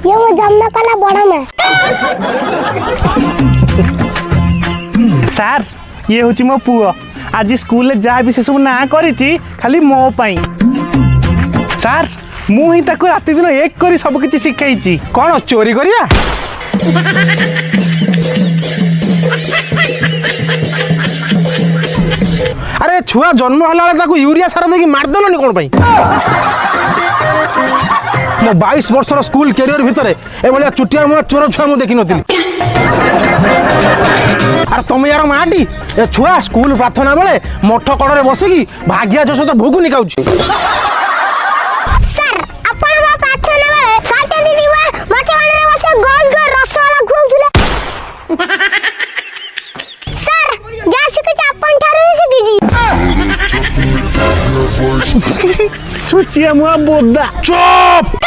ये मो जन्म कला बड़ा में सार ये हूँ मो पुओ आज स्कूल जहाँ भी से सब ना करी खाली मो पाई सार मु ही ताको राति दिन एक करी सब किछि शिखाई कौन चोरी करिया अरे छुआ जन्म हला यूरिया सार देकी मारदेलनि कौन पाई मो 22 वर्षर स्कूल कैरियर भितर ए चुटिया मुआ चोर छुआ मु देखि नथिली अरे तुम यार माटी ए छुआ स्कूल प्रार्थना बेले मठ कड़े बसिकी भाग्या जो सहित भोग निकाउछि सर अपन मा प्रार्थना बेले साते दीदी वा मठ कड़े बसे गोल गोल रसवाला खुआउथुले सर जा सिकि अपन ठारे सिकि छुचिया मुआ बोदा चुप